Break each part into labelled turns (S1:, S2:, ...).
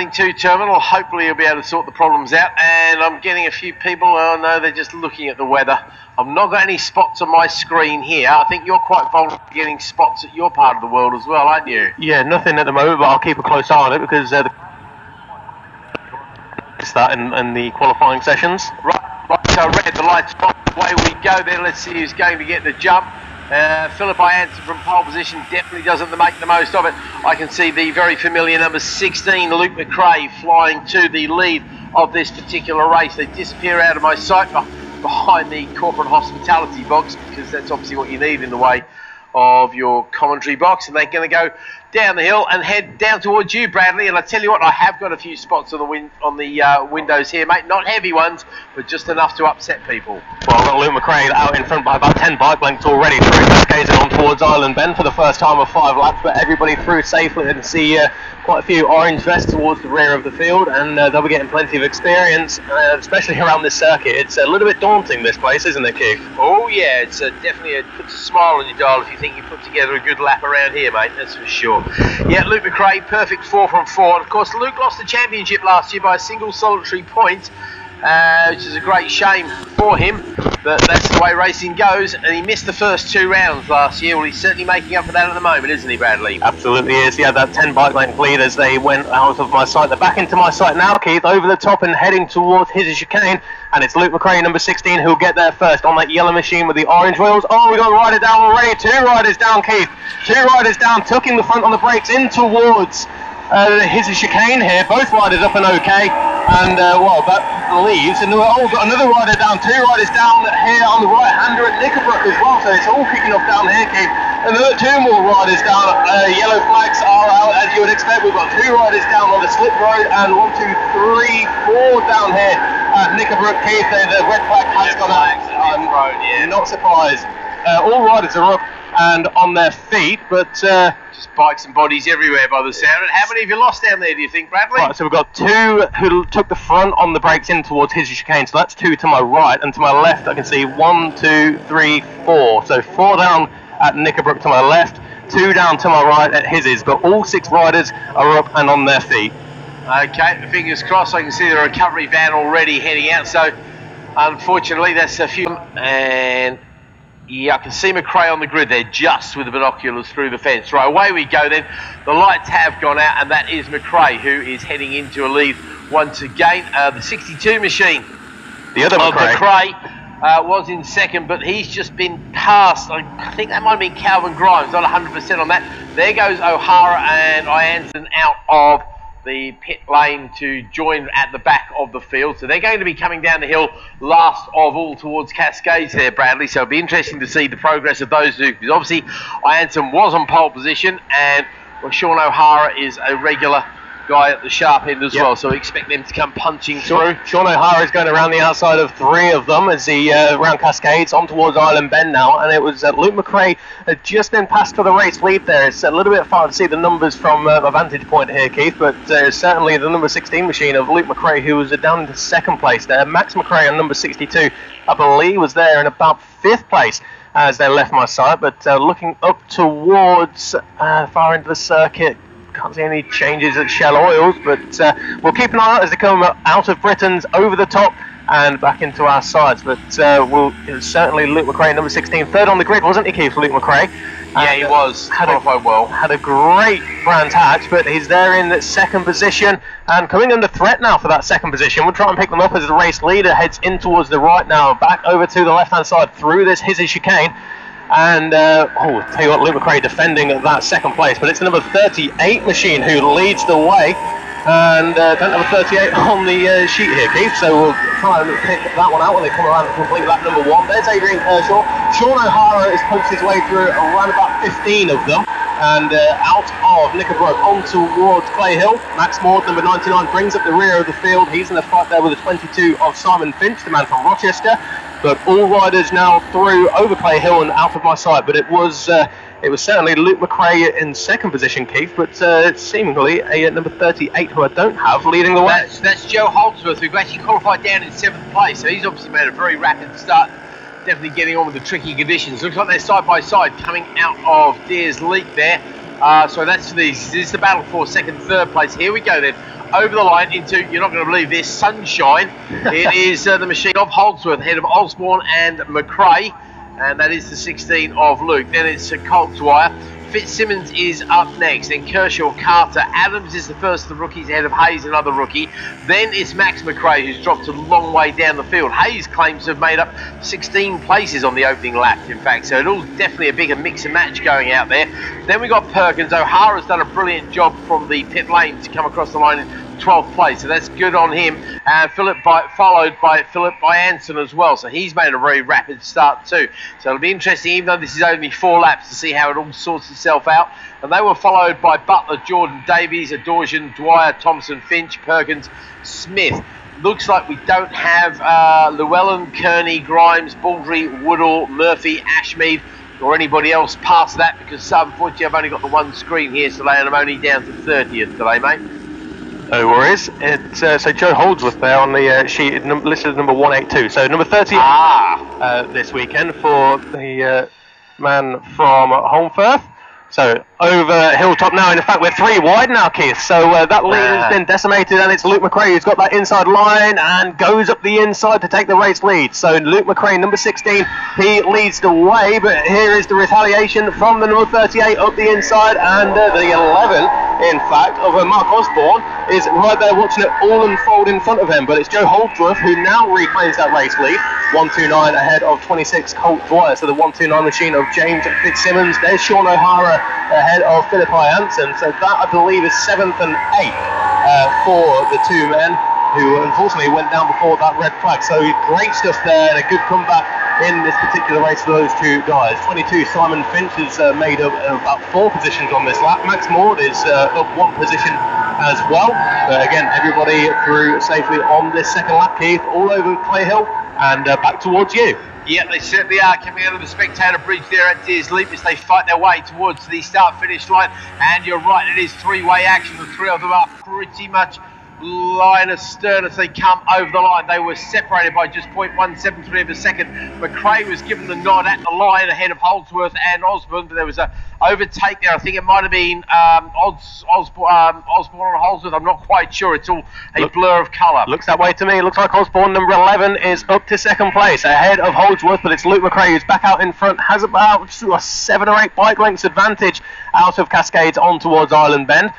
S1: 2 terminal. Hopefully you'll be able to sort the problems out, and I'm getting a few people. Oh no, they're just looking at the weather. I've not got any spots on my screen here. I think you're quite vulnerable to getting spots at your part of the world as well, aren't you?
S2: Yeah, nothing at the moment, but I'll keep a close eye on it because that in the qualifying sessions.
S1: Right, so red, the lights on. Away we go then. Let's see who's going to get the jump. Philip Ianson from pole position definitely doesn't make the most of it. I can see the very familiar number 16, Luke McRae, flying to the lead of this particular race. They disappear out of my sight behind the corporate hospitality box, because that's obviously what you need in the way of your commentary box, and they're going to go down the hill and head down towards you, Bradley. And I tell you what, I have got a few spots on the windows here, mate. Not heavy ones, but just enough to upset people.
S2: Well, I've got Luke McRae out in front by about 10 bike lengths already, through Cascades and on towards Island Bend for the first time of 5 laps, but everybody through safely, and see quite a few orange vests towards the rear of the field, and they'll be getting plenty of experience, especially around this circuit. It's a little bit daunting, this place, isn't it, Keith?
S1: Oh yeah, it's definitely puts a smile on your dial if you think you put together a good lap around here, mate, that's for sure. Yeah, Luke McRae, perfect 4 from 4. And of course, Luke lost the championship last year by a single solitary point, which is a great shame for him, but that's the way racing goes, and he missed the first 2 rounds last year. Well, he's certainly making up for that at the moment, isn't he, Bradley?
S2: Absolutely is. He had that 10 bike length lead as they went out of my sight. They're back into my sight now, Keith, over the top and heading towards his chicane, and it's Luke McRae, number 16, who'll get there first on that yellow machine with the orange wheels. Oh, we got a rider down already. 2 riders down, Keith. 2 riders down, tucking the front on the brakes in towards his chicane here. Both riders up and okay, and well, that leaves, and we've got another rider down, 2 riders down here on the right hander at Knickerbrook as well, so it's all kicking off down here, Keith. Another 2 more riders down. Yellow flags are out, as you would expect. We've got 2 riders down on the slip road, and 1, 2, 3, 4 down here at Knickerbrook, Keith. The red flag has gone out. I'm not surprised. All riders are up and on their feet, but
S1: just bikes and bodies everywhere by the sound. And how many have you lost down there, do you think, Bradley?
S2: Right, so we've got 2 who took the front on the brakes in towards his chicane, so that's 2 to my right, and to my left I can see 1, 2, 3, 4. So 4 down at Knickerbrook to my left, 2 down to my right at his, but all 6 riders are up and on their feet.
S1: Okay, fingers crossed. I can see the recovery van already heading out, so unfortunately that's a few. And yeah, I can see McRae on the grid there, just with the binoculars through the fence. Right, away we go then. The lights have gone out, and that is McRae, who is heading into a lead once again. The 62 machine,
S2: the other
S1: McRae was in second, but he's just been passed. I think that might have been Calvin Grimes, not 100% on that. There goes O'Hara and Ianson out of the pit lane to join at the back of the field, so they're going to be coming down the hill last of all towards Cascades there, Bradley, so it'll be interesting to see the progress of those 2, because obviously Ianson was on pole position, and Sean O'Hara is a regular guy at the sharp end as well, so we expect them to come punching through.
S2: Sean O'Hara is going around the outside of 3 of them as he around Cascades on towards Island Bend now, and it was Luke McRae had just been passed for the race lead there. It's a little bit far to see the numbers from a vantage point here, Keith, but certainly the number 16 machine of Luke McRae, who was down into 2nd place there. Max McRae on number 62, I believe, was there in about 5th place as they left my sight, but looking up towards far into the circuit, can't see any changes at Shell Oils, but we'll keep an eye out as they come out of Britain's over the top and back into our sides. But it was certainly Luke McRae, number 16, 3rd on the grid, wasn't he, Keith, Luke McRae?
S1: Yeah, he was. Qualified well.
S2: Had a great Brands Hatch, but he's there in that 2nd position and coming under threat now for that 2nd position. We'll try and pick them up as the race leader heads in towards the right now, back over to the left-hand side through this his chicane. And tell you what, Luke McRae defending at that 2nd place, but it's the number 38 machine who leads the way, and don't have a 38 on the sheet here, Keith, so we'll try and pick that one out when they come around and complete lap number 1. There's Adrian Kershaw. Sean O'Hara has punched his way through around about 15 of them, and out of Knickerbrook on towards Clay Hill. Max Maud, number 99, brings up the rear of the field. He's in the fight there with the 22 of Simon Finch, the man from Rochester. But all riders now through over Clay Hill and out of my sight. But it was certainly Luke McRae in 2nd position, Keith, but seemingly a number 38 who I don't have leading the way.
S1: That's Joe Holdsworth, who actually qualified down in 7th place, so he's obviously made a very rapid start, definitely getting on with the tricky conditions. Looks like they're side by side coming out of Deers Leak there. So this is the battle for 2nd, 3rd place. Here we go then. over the line into, you're not going to believe this, sunshine. It is the machine of Holdsworth, ahead of Osborne and McRae, and that is the 16 of Luke. Then it's Colt Dwyer. Fitzsimmons is up next, then Kershaw, Carter. Adams is the first of the rookies ahead of Hayes, another rookie. Then it's Max McRae, who's dropped a long way down the field. Hayes claims to have made up 16 places on the opening lap, in fact, so it's definitely a bigger mix and match going out there. Then we got Perkins. O'Hara's done a brilliant job from the pit lane to come across the line in 12th place, so that's good on him. Philip followed by Philip Anson as well, so he's made a very rapid start too. So it'll be interesting, even though this is only 4 laps, to see how it all sorts itself out. And they were followed by Butler, Jordan, Davies, Adorjan, Dwyer, Thompson, Finch, Perkins, Smith. Looks like we don't have Llewellyn, Kearney, Grimes, Baldry, Woodall, Murphy, Ashmead, or anybody else past that, because unfortunately I've only got the one screen here today and I'm only down to 30th today, mate.
S2: No worries. It's so Joe Holdsworth there on the sheet, listed as number 182. So number 30 this weekend for the man from Holmfirth. So over Hilltop now. In fact, we're 3 wide now, Keith. So that lead has been decimated, and it's Luke McRae who's got that inside line and goes up the inside to take the race lead. So Luke McRae, number 16, he leads the way, but here is the retaliation from the number 38 up the inside, and the 11, in fact, of Mark Osborne is right there watching it all unfold in front of him. But it's Joe Holdsworth who now reclaims that race lead, 129 ahead of 26 Colt Dwyer. So the 129 machine of James Fitzsimmons. There's Sean O'Hara ahead of Philip Anson. So that, I believe, is 7th and 8th for the 2 men who unfortunately went down before that red flag. So great stuff there, and a good comeback in this particular race for those 2 guys. 22 Simon Finch has made up about 4 positions on this lap. Max Maud is up 1 position as well. But again, everybody through safely on this second lap, Keith, all over Clay Hill, and back towards you.
S1: Yeah, they certainly are coming out of the spectator bridge there at Deers Leap as they fight their way towards the start-finish line. And you're right, it is 3-way action. The 3 of them are pretty much line astern as they come over the line. They were separated by just 0.173 of a second. McRae was given the nod at the line ahead of Holdsworth and Osborne, but there was a overtake there. I think it might have been Osborne and Holdsworth. I'm not quite sure. It's all a blur of colour.
S2: Looks that way to me. Looks like Osborne, number 11, is up to second place ahead of Holdsworth, but it's Luke McRae who's back out in front, has about 7 or 8 bike lengths advantage out of Cascades on towards Island Bend.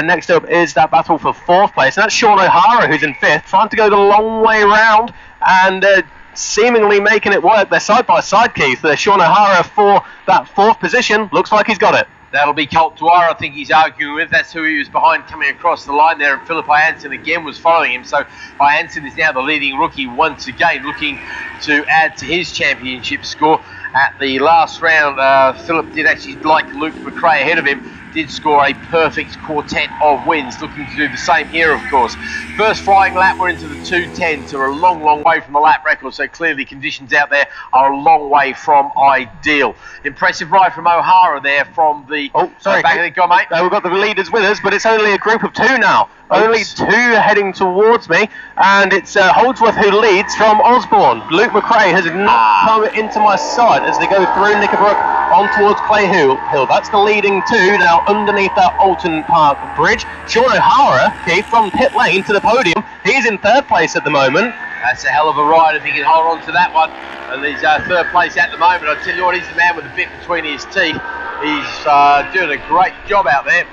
S2: Next up is that battle for 4th place, and that's Sean O'Hara who's in 5th, trying to go the long way round and seemingly making it work. They're side by side, Keith. Sean O'Hara for that 4th position. Looks like he's got it.
S1: That'll be Colt Dwyer, I think he's arguing with. That's who he was behind coming across the line there. And Philip Anson again was following him. So Anson is now the leading rookie once again, looking to add to his championship score. At the last round, Philip did actually like Luke McRae ahead of him. Did score a perfect quartet of wins, looking to do the same here, of course. First flying lap, we're into the 2:10, so we're a long, long way from the lap record, so clearly conditions out there are a long way from ideal. Impressive ride from O'Hara there from the...
S2: Oh, sorry.
S1: Back there, go, mate.
S2: We've got the leaders with us, but it's only a group of 2 now. Only 2 heading towards me, and it's Holdsworth who leads from Osborne. Luke McRae has not come into my sight as they go through Knickerbrook on towards Clay Hill. That's the leading 2 now underneath that Alton Park bridge. Sean O'Hara, Keith, from pit lane to the podium. He's in 3rd place at the moment.
S1: That's a hell of a ride if he can hold on to that one. And he's 3rd place at the moment. I tell you what, he's the man with the bit between his teeth. He's doing a great job out there.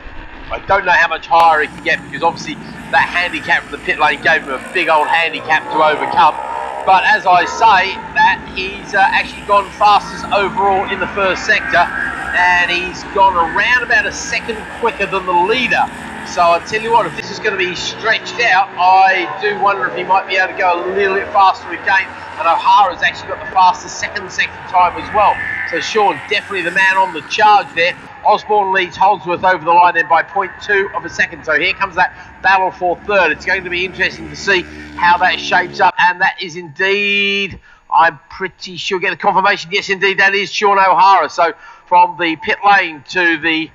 S1: I don't know how much higher he can get, because obviously that handicap from the pit lane gave him a big old handicap to overcome. But as I say, that he's actually gone fastest overall in the first sector, and he's gone around about a second quicker than the leader. So I tell you what, if this is going to be stretched out, I do wonder if he might be able to go a little bit faster again. And O'Hara's actually got the fastest second sector time as well. So Sean, definitely the man on the charge there. Osborne leads Holdsworth over the line then by 0.2 of a second. So here comes that battle for 3rd. It's going to be interesting to see how that shapes up. And that is indeed, I'm pretty sure, get a confirmation. Yes, indeed, that is Sean O'Hara. So from the pit lane to the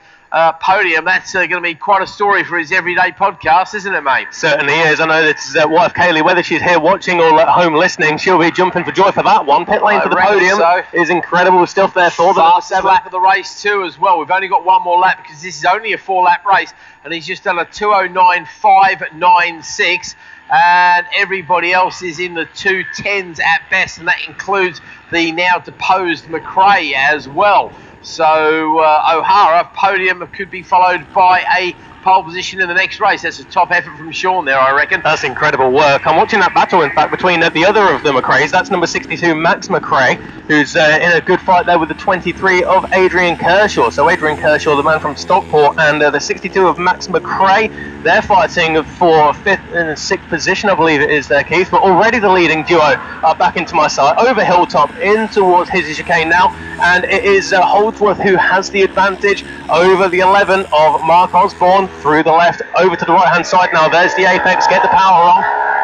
S1: podium. That's going to be quite a story for his everyday podcast, isn't it, mate?
S2: Certainly is. I know that wife Kaylee, whether she's here watching or at home listening, she'll be jumping for joy for that one. Pit lane for the podium is incredible stuff there for them.
S1: Fastest lap of the race too as well. We've only got one more lap because this is only a 4-lap race, and he's just done a 2:09.596. And everybody else is in the 2:10s at best, and that includes the now deposed McRae as well. So O'Hara podium could be followed by a pole position in the next race. That's a top effort from Sean there, I reckon.
S2: That's incredible work. I'm watching that battle, in fact, between the other of the McRaes. That's number 62, Max McRae, who's in a good fight there with the 23 of Adrian Kershaw. So Adrian Kershaw, the man from Stockport, and the 62 of Max McRae. They're fighting for 5th and 6th position, I believe it is there, Keith. But already the leading duo are back into my side, over Hilltop, in towards his chicane now. And it is Holdsworth who has the advantage over the 11 of Mark Osborne. Through the left, over to the right-hand side now. There's the apex, get the power on.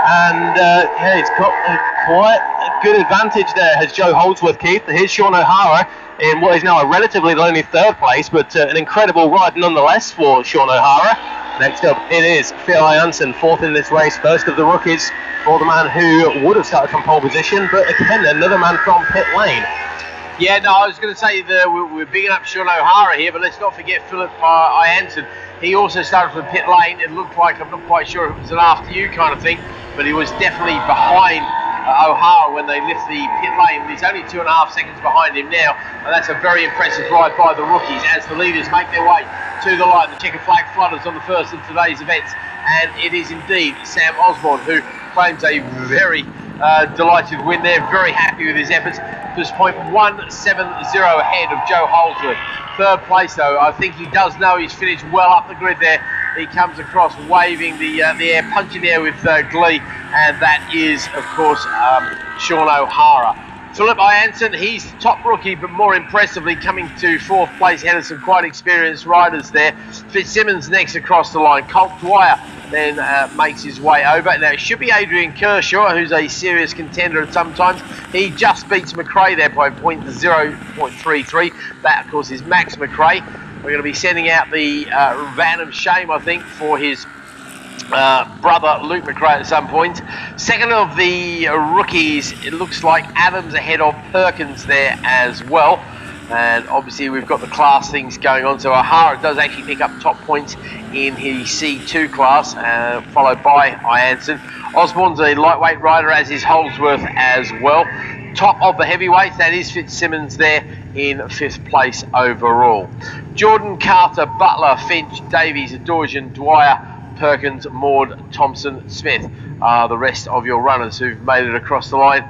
S2: And he's got quite a good advantage there, has Joe Holdsworth, Keith. Here's Sean O'Hara in what is now a relatively lonely 3rd place, but an incredible ride nonetheless for Sean O'Hara. Next up, it is Phil Janssen, 4th in this race, first of the rookies for the man who would have started from pole position, but again, another man from pit lane.
S1: Yeah, no, I was going to say that we're bigging up Sean O'Hara here, but let's not forget Philip Janssen. He also started from pit lane. It looked like, I'm not quite sure if it was an after you kind of thing, but he was definitely behind O'Hara when they left the pit lane. He's only 2.5 seconds behind him now, and that's a very impressive ride by the rookies as the leaders make their way to the line. The checker flag flutters on the first of today's events, and it is indeed Sam Osborne who claims a very delighted win there, very happy with his efforts. Just 0.170 ahead of Joe Holdsworth. 3rd place though, I think he does know he's finished well up the grid there. He comes across waving the air, punching the air with glee, and that is of course Sean O'Hara. Philip Janssen, he's the top rookie, but more impressively coming to 4th place ahead of some quite experienced riders there. Fitzsimmons next across the line. Colt Dwyer then makes his way over. Now it should be Adrian Kershaw, who's a serious contender at sometimes. He just beats McRae there by 0.33. That of course is Max McRae. We're going to be sending out the van of shame, I think, for his brother Luke McRae at some point. Second of the rookies, it looks like Adams ahead of Perkins there as well. And obviously we've got the class things going on, so O'Hara does actually pick up top points in his C2 class, followed by Janssen. Osborne's a lightweight rider, as is Holdsworth as well. Top of the heavyweights, that is Fitzsimmons there in 5th place overall. Jordan, Carter, Butler, Finch, Davies, Dorjan, Dwyer, Perkins, Maud, Thompson, Smith are the rest of your runners who've made it across the line.